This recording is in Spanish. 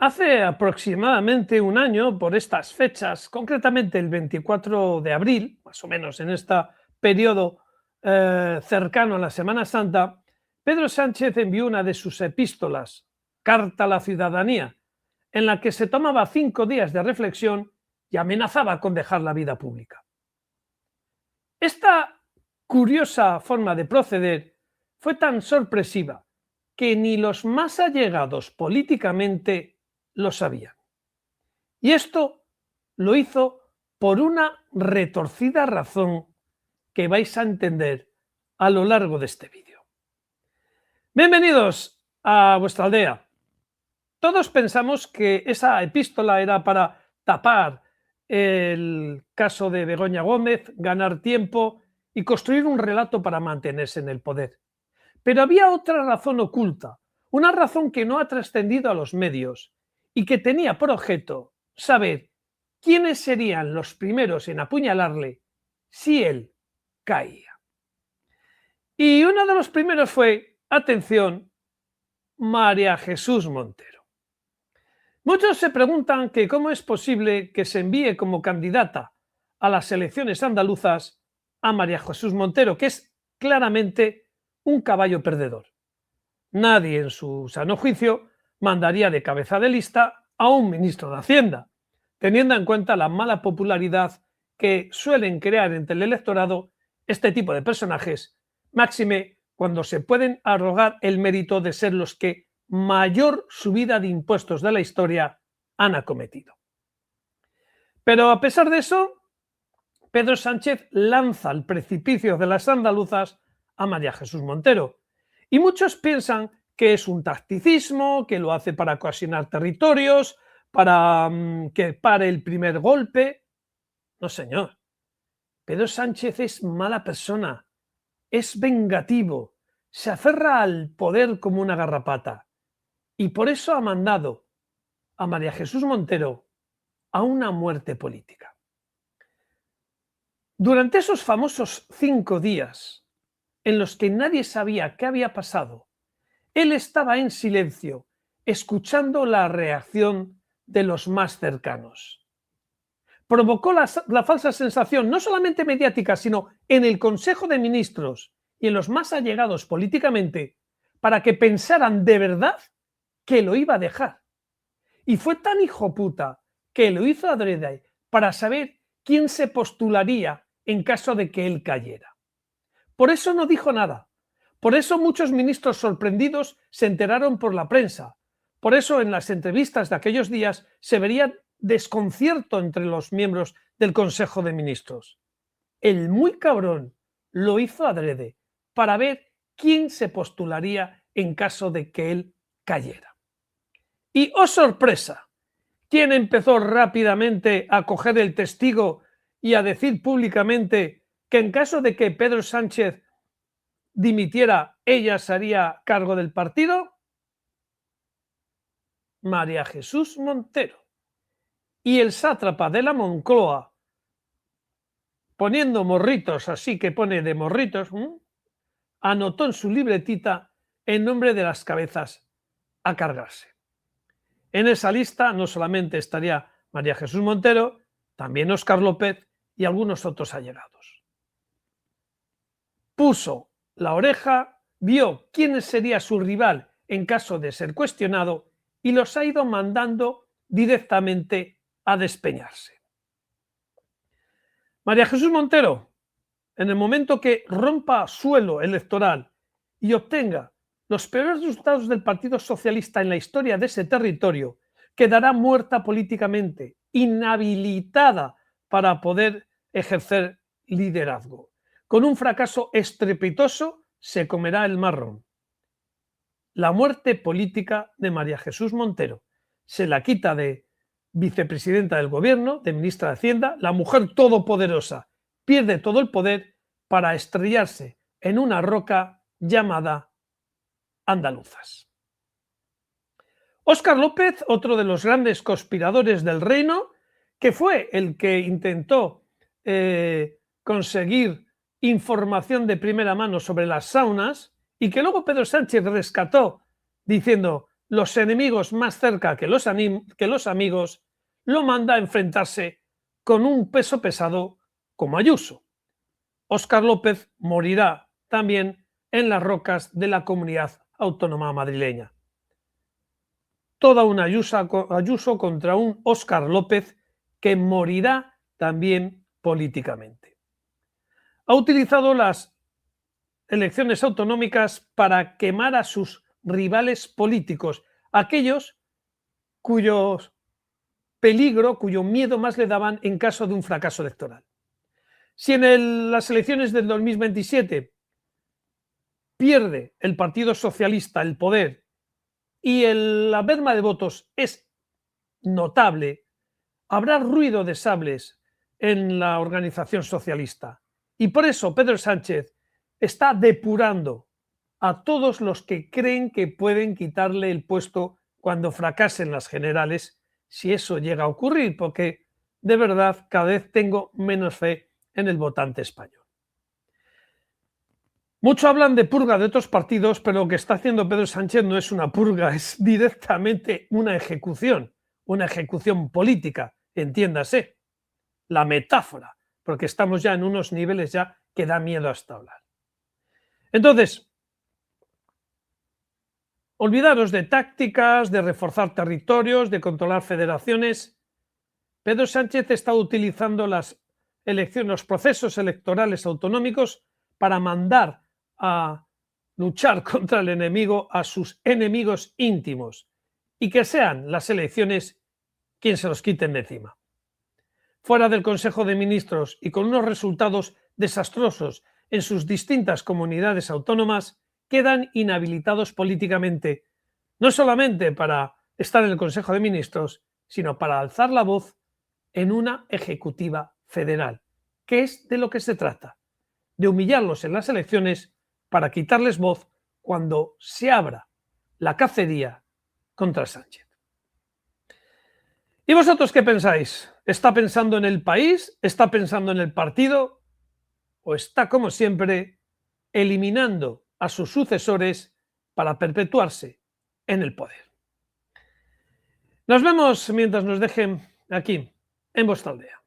Hace aproximadamente un año, por estas fechas, concretamente el 24 de abril, más o menos en este periodo cercano a la Semana Santa, Pedro Sánchez envió una de sus epístolas, Carta a la Ciudadanía, en la que se tomaba 5 días de reflexión y amenazaba con dejar la vida pública. Esta curiosa forma de proceder fue tan sorpresiva que ni los más allegados políticamente lo sabían. Y esto lo hizo por una retorcida razón que vais a entender a lo largo de este vídeo. Bienvenidos a vuestra aldea. Todos pensamos que esa epístola era para tapar el caso de Begoña Gómez, ganar tiempo y construir un relato para mantenerse en el poder. Pero había otra razón oculta, una razón que no ha trascendido a los medios y que tenía por objeto saber quiénes serían los primeros en apuñalarle si él caía. Y uno de los primeros fue, atención, María Jesús Montero. Muchos se preguntan que cómo es posible que se envíe como candidata a las elecciones andaluzas a María Jesús Montero, que es claramente un caballo perdedor. Nadie en su sano juicio mandaría de cabeza de lista a un ministro de Hacienda, teniendo en cuenta la mala popularidad que suelen crear entre el electorado este tipo de personajes, máxime cuando se pueden arrogar el mérito de ser los que mayor subida de impuestos de la historia han acometido. Pero a pesar de eso, Pedro Sánchez lanza al precipicio de las andaluzas a María Jesús Montero, y muchos piensan que es un tacticismo, que lo hace para cohesionar territorios, para que pare el primer golpe. No, señor. Pedro Sánchez es mala persona, es vengativo, se aferra al poder como una garrapata y por eso ha mandado a María Jesús Montero a una muerte política. Durante esos famosos 5 días en los que nadie sabía qué había pasado, él estaba en silencio, escuchando la reacción de los más cercanos. Provocó la falsa sensación, no solamente mediática, sino en el Consejo de Ministros y en los más allegados políticamente, para que pensaran de verdad que lo iba a dejar. Y fue tan hijo puta que lo hizo adrede para saber quién se postularía en caso de que él cayera. Por eso no dijo nada. Por eso muchos ministros sorprendidos se enteraron por la prensa. Por eso en las entrevistas de aquellos días se vería desconcierto entre los miembros del Consejo de Ministros. El muy cabrón lo hizo adrede para ver quién se postularía en caso de que él cayera. Y ¡oh sorpresa! ¿Quién empezó rápidamente a coger el testigo y a decir públicamente que en caso de que Pedro Sánchez dimitiera, ella se haría cargo del partido? María Jesús Montero. Y el sátrapa de la Moncloa, poniendo morritos, así que pone de morritos, anotó en su libretita el nombre de las cabezas a cargarse. En esa lista no solamente estaría María Jesús Montero, también Óscar López y algunos otros allegados. Puso la oreja, vio quién sería su rival en caso de ser cuestionado y los ha ido mandando directamente a despeñarse. María Jesús Montero, en el momento que rompa suelo electoral y obtenga los peores resultados del Partido Socialista en la historia de ese territorio, quedará muerta políticamente, inhabilitada para poder ejercer liderazgo. Con un fracaso estrepitoso se comerá el marrón. La muerte política de María Jesús Montero. Se la quita de vicepresidenta del gobierno, de ministra de Hacienda, la mujer todopoderosa pierde todo el poder para estrellarse en una roca llamada andaluzas. Óscar López, otro de los grandes conspiradores del reino, que fue el que intentó conseguir información de primera mano sobre las saunas y que luego Pedro Sánchez rescató diciendo los enemigos más cerca que los amigos, lo manda a enfrentarse con un peso pesado como Ayuso. Óscar López morirá también en las rocas de la comunidad autónoma madrileña. Toda una Ayuso contra un Óscar López que morirá también políticamente. Ha utilizado las elecciones autonómicas para quemar a sus rivales políticos, aquellos cuyo peligro, cuyo miedo más le daban en caso de un fracaso electoral. Si en las elecciones del 2027 pierde el Partido Socialista el poder y la merma de votos es notable, habrá ruido de sables en la organización socialista. Y por eso Pedro Sánchez está depurando a todos los que creen que pueden quitarle el puesto cuando fracasen las generales, si eso llega a ocurrir, porque de verdad cada vez tengo menos fe en el votante español. Mucho hablan de purga de otros partidos, pero lo que está haciendo Pedro Sánchez no es una purga, es directamente una ejecución política, entiéndase, la metáfora, porque estamos ya en unos niveles ya que da miedo hasta hablar. Entonces, olvidaros de tácticas, de reforzar territorios, de controlar federaciones. Pedro Sánchez está utilizando las elecciones, los procesos electorales autonómicos para mandar a luchar contra el enemigo a sus enemigos íntimos y que sean las elecciones quien se los quiten de encima. Fuera del Consejo de Ministros y con unos resultados desastrosos en sus distintas comunidades autónomas, quedan inhabilitados políticamente, no solamente para estar en el Consejo de Ministros, sino para alzar la voz en una ejecutiva federal, que es de lo que se trata, de humillarlos en las elecciones para quitarles voz cuando se abra la cacería contra Sánchez. ¿Y vosotros qué pensáis? ¿Está pensando en el país? ¿Está pensando en el partido? ¿O está, como siempre, eliminando a sus sucesores para perpetuarse en el poder? Nos vemos mientras nos dejen aquí, en vuestra aldea.